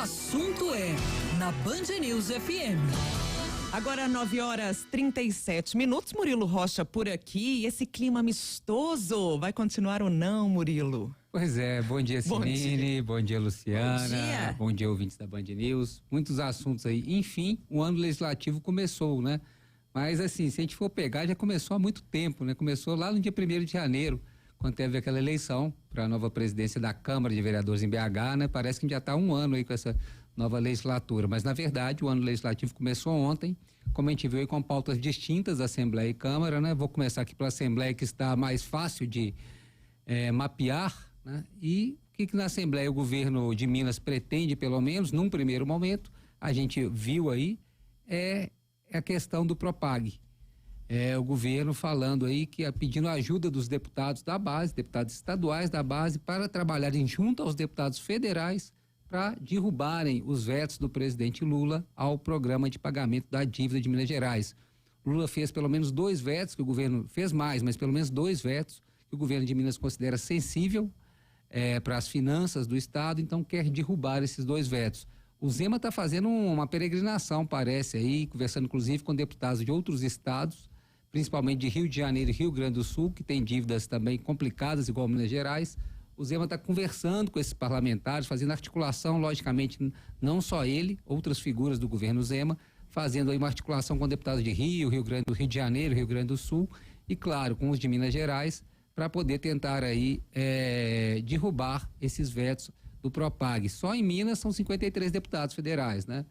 assunto é na Band News FM. Agora 9h37. Murilo Rocha por aqui. Esse clima amistoso vai continuar ou não, Murilo? Pois é, bom dia, Cinine, bom dia, Luciana, bom dia, ouvintes da Band News. Muitos assuntos aí. Enfim, o ano legislativo começou, né? Mas assim, se a gente for pegar, já começou há muito tempo, né? Começou lá no dia 1º de janeiro, quando teve aquela eleição para a nova presidência da Câmara de Vereadores em BH, né? Parece que já está um ano aí com essa nova legislatura, mas na verdade o ano legislativo começou ontem, como a gente viu aí com pautas distintas, Assembleia e Câmara, né? Vou começar aqui pela Assembleia, que está mais fácil de mapear, né? E o que na Assembleia o governo de Minas pretende, pelo menos num primeiro momento, a gente viu aí, é a questão do Propag. O governo falando aí que pedindo ajuda dos deputados da base, deputados estaduais da base, para trabalharem junto aos deputados federais para derrubarem os vetos do presidente Lula ao programa de pagamento da dívida de Minas Gerais. Lula fez pelo menos 2 vetos, que o governo fez mais, mas pelo menos 2 vetos que o governo de Minas considera sensível para as finanças do estado, então quer derrubar esses 2 vetos. O Zema está fazendo uma peregrinação, parece aí, conversando inclusive com deputados de outros estados, principalmente de Rio de Janeiro e Rio Grande do Sul, que tem dívidas também complicadas, igual Minas Gerais. O Zema está conversando com esses parlamentares, fazendo articulação, logicamente, não só ele, outras figuras do governo Zema, fazendo aí uma articulação com deputados de Rio de Janeiro, Rio Grande do Sul, e claro, com os de Minas Gerais, para poder tentar aí derrubar esses vetos do Propag. Só em Minas são 53 deputados federais, né?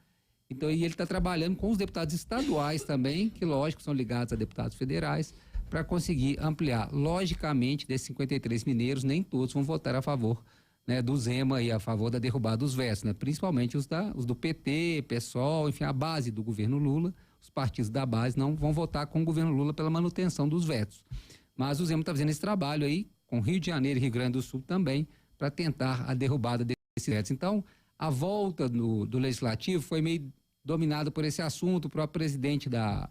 Então, e ele está trabalhando com os deputados estaduais também, que lógico são ligados a deputados federais, para conseguir ampliar. Logicamente, desses 53 mineiros, nem todos vão votar a favor, né, do Zema e a favor da derrubada dos vetos, né? Principalmente os do PT, PSOL, enfim, a base do governo Lula. Os partidos da base não vão votar com o governo Lula pela manutenção dos vetos. Mas o Zema está fazendo esse trabalho aí, com Rio de Janeiro e Rio Grande do Sul também, para tentar a derrubada desses vetos. Então, a volta do Legislativo foi meio dominada por esse assunto. O próprio presidente da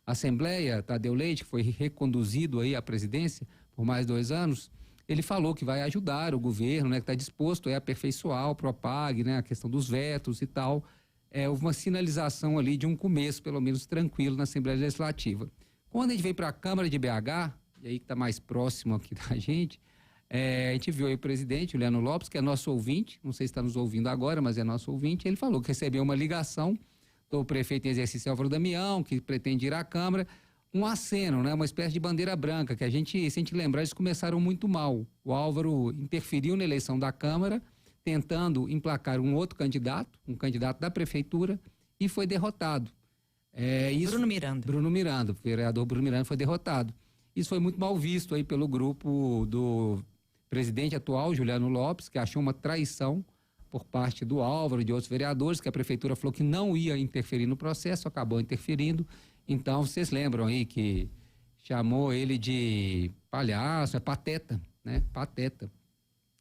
Assembleia, Tadeu Leite, que foi reconduzido aí à presidência por mais 2 anos, ele falou que vai ajudar o governo, né, que está disposto a aperfeiçoar o Propag, né, a questão dos vetos e tal. Houve uma sinalização ali de um começo, pelo menos tranquilo, na Assembleia Legislativa. Quando a gente vem para a Câmara de BH, e aí que está mais próximo aqui da gente, a gente viu aí o presidente, o Juliano Lopes, que é nosso ouvinte, não sei se está nos ouvindo agora, mas é nosso ouvinte. Ele falou que recebeu uma ligação do prefeito em exercício Álvaro Damião, que pretende ir à Câmara, um aceno, né, uma espécie de bandeira branca, que se a gente lembrar, eles começaram muito mal. O Álvaro interferiu na eleição da Câmara, tentando emplacar um outro candidato, um candidato da prefeitura, e foi derrotado. Bruno Miranda. O vereador Bruno Miranda foi derrotado. Isso foi muito mal visto aí pelo grupo do presidente atual, Juliano Lopes, que achou uma traição por parte do Álvaro e de outros vereadores, que a prefeitura falou que não ia interferir no processo, acabou interferindo. Então, vocês lembram aí que chamou ele de palhaço, pateta, né? Pateta.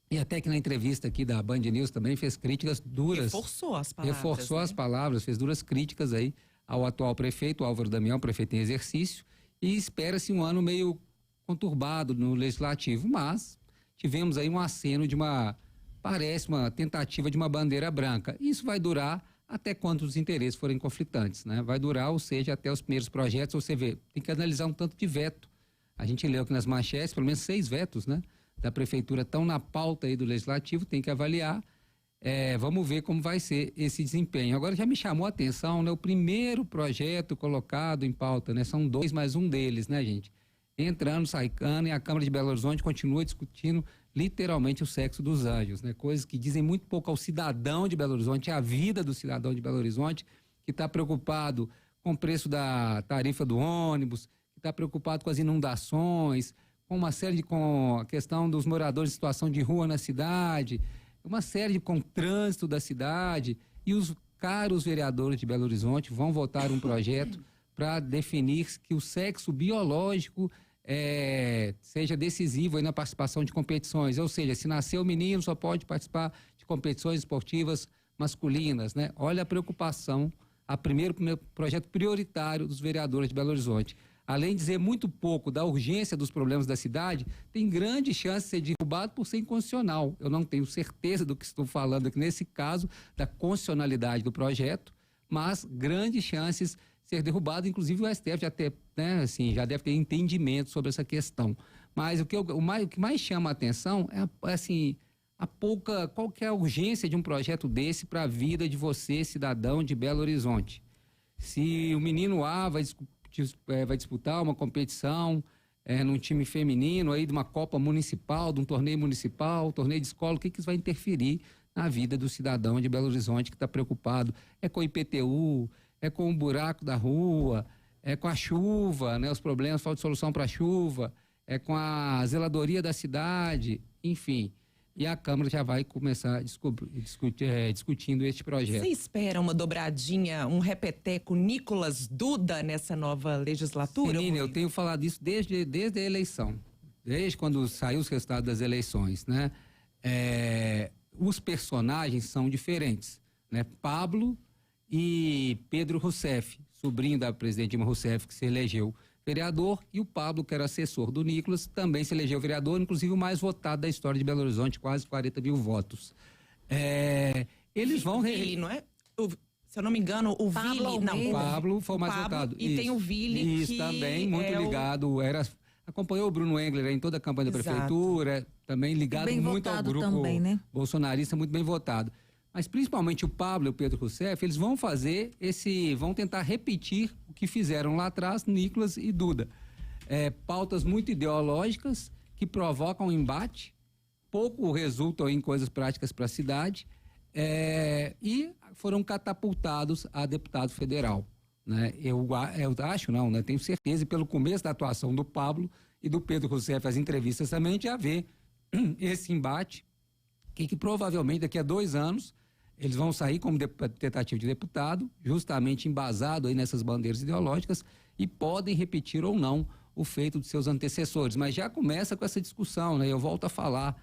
E até que na entrevista aqui da Band News também fez críticas duras. Reforçou as palavras. Reforçou as palavras, fez duras críticas aí ao atual prefeito, Álvaro Damião, prefeito em exercício, e espera-se um ano meio conturbado no Legislativo, mas tivemos aí um aceno parece uma tentativa de uma bandeira branca. Isso vai durar até quando os interesses forem conflitantes, né? Vai durar, ou seja, até os primeiros projetos. Você vê, tem que analisar um tanto de veto. A gente leu aqui nas manchetes, pelo menos 6 vetos, né, da prefeitura estão na pauta aí do Legislativo, tem que avaliar. Vamos ver como vai ser esse desempenho. Agora já me chamou a atenção, né, o primeiro projeto colocado em pauta, né, são 2 mais um deles, né, gente? Entrando, saicando, e a Câmara de Belo Horizonte continua discutindo literalmente o sexo dos anjos, né? Coisas que dizem muito pouco ao cidadão de Belo Horizonte, à vida do cidadão de Belo Horizonte, que está preocupado com o preço da tarifa do ônibus, que está preocupado com as inundações, com a questão dos moradores em situação de rua na cidade, com o trânsito da cidade. E os caros vereadores de Belo Horizonte vão votar um projeto para definir que o sexo biológico seja decisivo aí na participação de competições, ou seja, se nasceu menino só pode participar de competições esportivas masculinas, né? Olha a preocupação, primeiro projeto prioritário dos vereadores de Belo Horizonte. além de dizer muito pouco da urgência dos problemas da cidade, tem grande chance de ser derrubado por ser inconstitucional. Eu não tenho certeza do que estou falando aqui nesse caso, da constitucionalidade do projeto, mas grandes chances de ser derrubado, inclusive o STF já, já deve ter entendimento sobre essa questão. Mas o que mais chama a atenção é qual que é a urgência de um projeto desse para a vida de você, cidadão de Belo Horizonte. Se o menino A vai disputar uma competição num time feminino, aí de uma Copa Municipal, de um torneio municipal, torneio de escola, o que isso vai interferir na vida do cidadão de Belo Horizonte que está preocupado? É com o IPTU, é com o buraco da rua, é com a chuva, né? Os problemas, falta de solução para a chuva, é com a zeladoria da cidade, enfim. E a Câmara já vai começar discutindo este projeto. Você espera uma dobradinha, um repeteco Nicolas Duda nessa nova legislatura? Sim, eu tenho falado isso desde a eleição, desde quando saiu os resultados das eleições, né? Os personagens são diferentes, né? Pablo e Pedro Rousseff, sobrinho da presidente Dilma Rousseff, que se elegeu vereador, e o Pablo, que era assessor do Nicolas, também se elegeu vereador, inclusive o mais votado da história de Belo Horizonte, quase 40 mil votos. Eles vão... não é? Se eu não me engano, o Vili... Não, o Pablo foi o mais votado. E tem o Vili, isso, que também, muito ligado, acompanhou o Bruno Engler em toda a campanha da prefeitura, também ligado muito ao grupo também, né? Bolsonarista, muito bem votado. Mas principalmente o Pablo e o Pedro Rousseff, eles vão vão tentar repetir o que fizeram lá atrás, Nicolas e Duda. Pautas muito ideológicas que provocam embate, pouco resultam em coisas práticas para a cidade, e foram catapultados a deputado federal. Né? Eu acho, não, né? Tenho certeza, e pelo começo da atuação do Pablo e do Pedro Rousseff, as entrevistas também, já vê esse embate, que provavelmente daqui a 2 anos eles vão sair como tentativa de deputado, justamente embasado aí nessas bandeiras ideológicas, e podem repetir ou não o feito de seus antecessores. Mas já começa com essa discussão, né? Eu volto a falar.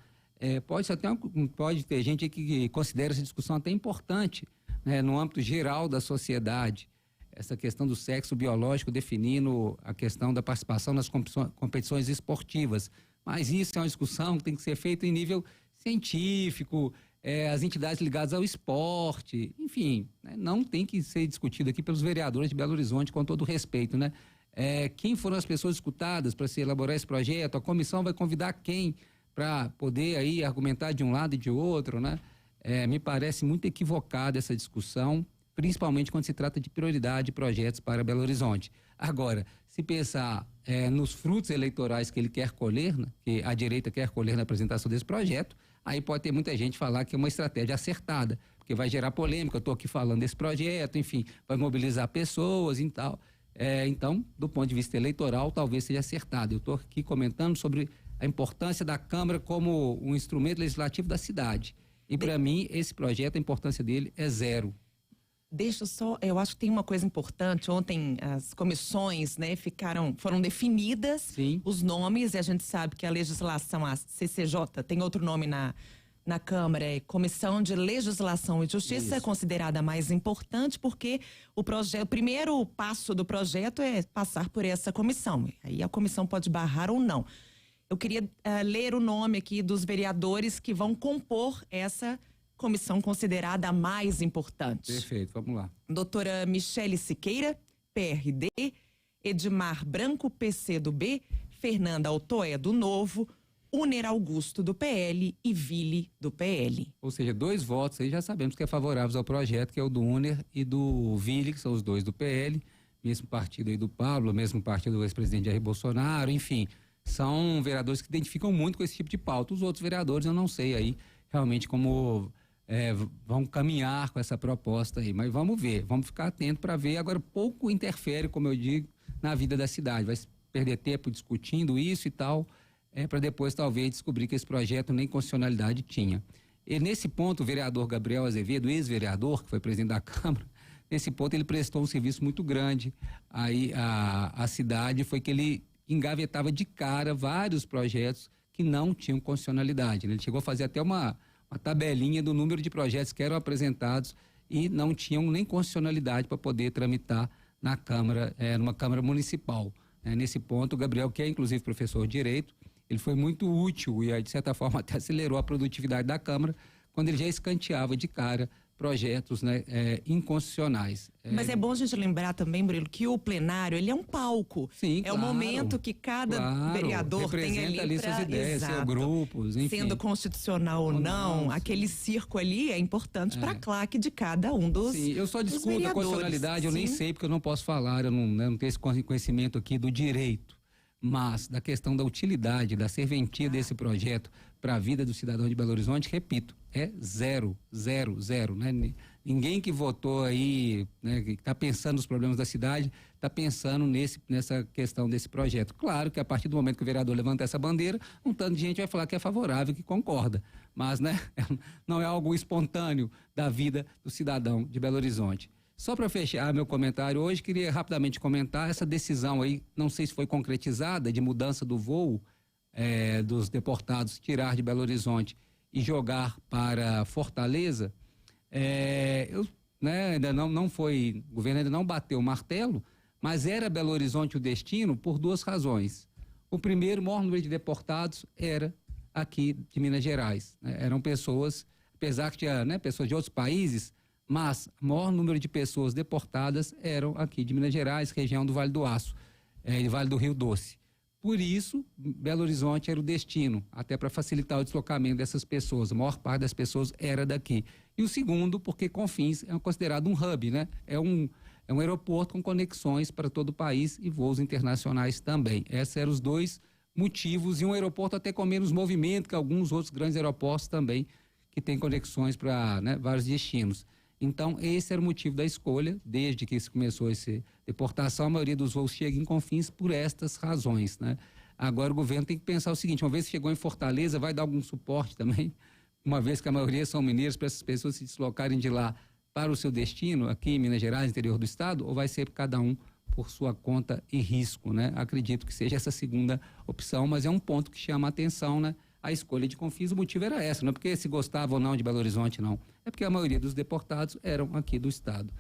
Pode ter gente que considera essa discussão até importante, né? No âmbito geral da sociedade. Essa questão do sexo biológico definindo a questão da participação nas competições esportivas. Mas isso é uma discussão que tem que ser feita em nível científico, as entidades ligadas ao esporte, enfim, né? Não tem que ser discutido aqui pelos vereadores de Belo Horizonte, com todo o respeito, né? Quem foram as pessoas escutadas para se elaborar esse projeto? A comissão vai convidar quem para poder aí argumentar de um lado e de outro, né? Me parece muito equivocada essa discussão, principalmente quando se trata de prioridade de projetos para Belo Horizonte. Agora, se pensar nos frutos eleitorais que ele quer colher, né, que a direita quer colher na apresentação desse projeto, aí pode ter muita gente falar que é uma estratégia acertada, porque vai gerar polêmica. Eu estou aqui falando desse projeto, enfim, vai mobilizar pessoas e tal. Então, do ponto de vista eleitoral, talvez seja acertado. Eu estou aqui comentando sobre a importância da Câmara como um instrumento legislativo da cidade. E, para mim, esse projeto, a importância dele é zero. Eu acho que tem uma coisa importante. Ontem as comissões, né, foram definidas. Sim. Os nomes, e a gente sabe que a legislação, a CCJ, tem outro nome na Câmara, é Comissão de Legislação e Justiça. Isso. É considerada a mais importante porque o primeiro passo do projeto é passar por essa comissão. Aí a comissão pode barrar ou não. Eu queria ler o nome aqui dos vereadores que vão compor essa comissão considerada a mais importante. Perfeito, vamos lá. Doutora Michele Siqueira, PRD, Edmar Branco, PCdoB, Fernanda Altoé, do Novo, Uner Augusto, do PL e Vili, do PL. Ou seja, 2 votos aí já sabemos que é favoráveis ao projeto, que é o do Uner e do Vili, que são os 2 do PL, mesmo partido aí do Pablo, mesmo partido do ex-presidente Jair Bolsonaro, enfim, são vereadores que identificam muito com esse tipo de pauta. Os outros vereadores eu não sei aí realmente como vão caminhar com essa proposta aí, mas vamos ver, vamos ficar atento para ver. Agora, pouco interfere, como eu digo, na vida da cidade, vai perder tempo discutindo isso e tal, para depois talvez descobrir que esse projeto nem constitucionalidade tinha. E nesse ponto, o vereador Gabriel Azevedo, ex-vereador, que foi presidente da Câmara, nesse ponto ele prestou um serviço muito grande aí à cidade, foi que ele engavetava de cara vários projetos que não tinham constitucionalidade. Ele chegou a fazer até uma tabelinha do número de projetos que eram apresentados e não tinham nem constitucionalidade para poder tramitar na Câmara, numa Câmara Municipal. Nesse ponto, o Gabriel, que é inclusive professor de Direito, ele foi muito útil e, de certa forma, até acelerou a produtividade da Câmara, quando ele já escanteava de cara projetos, né, inconstitucionais. Mas é bom a gente lembrar também, Murilo, que o plenário, ele é um palco. Sim, é o momento que cada vereador tem ali suas ideias, seus grupos, enfim. Sendo constitucional ou não, aquele circo ali é importante para a claque de cada um dos Sim, eu só discuto a constitucionalidade, eu nem sei porque eu não posso falar, eu não tenho esse conhecimento aqui do direito, mas da questão da utilidade, da serventia desse projeto para a vida do cidadão de Belo Horizonte, repito, é zero, né? Ninguém que votou aí, né, que está pensando nos problemas da cidade, está pensando nessa questão desse projeto. Claro que a partir do momento que o vereador levanta essa bandeira, um tanto de gente vai falar que é favorável, que concorda, mas, né, não é algo espontâneo da vida do cidadão de Belo Horizonte. Só para fechar meu comentário hoje, queria rapidamente comentar essa decisão aí, não sei se foi concretizada, de mudança do voo dos deportados, tirar de Belo Horizonte e jogar para Fortaleza. Ainda não foi, o governo ainda não bateu o martelo, mas era Belo Horizonte o destino por duas razões. O primeiro, o maior número de deportados era aqui de Minas Gerais, né? Eram pessoas, apesar que tinha, né, pessoas de outros países, mas o maior número de pessoas deportadas eram aqui de Minas Gerais, região do Vale do Aço, Vale do Rio Doce. Por isso, Belo Horizonte era o destino, até para facilitar o deslocamento dessas pessoas. A maior parte das pessoas era daqui. E o segundo, porque Confins é considerado um hub, né? É um aeroporto com conexões para todo o país e voos internacionais também. Esses eram os dois motivos, e um aeroporto até com menos movimento que alguns outros grandes aeroportos também, que têm conexões para, né, vários destinos. Então, esse era o motivo da escolha. Desde que se começou essa deportação, a maioria dos voos chega em Confins por estas razões, né? Agora o governo tem que pensar o seguinte: uma vez que chegou em Fortaleza, vai dar algum suporte também, uma vez que a maioria são mineiros, para essas pessoas se deslocarem de lá para o seu destino, aqui em Minas Gerais, interior do estado, ou vai ser cada um por sua conta e risco, né? Acredito que seja essa segunda opção, mas é um ponto que chama a atenção, né? A escolha de Confins, o motivo era essa, não é porque se gostava ou não de Belo Horizonte, não. É porque a maioria dos deportados eram aqui do estado.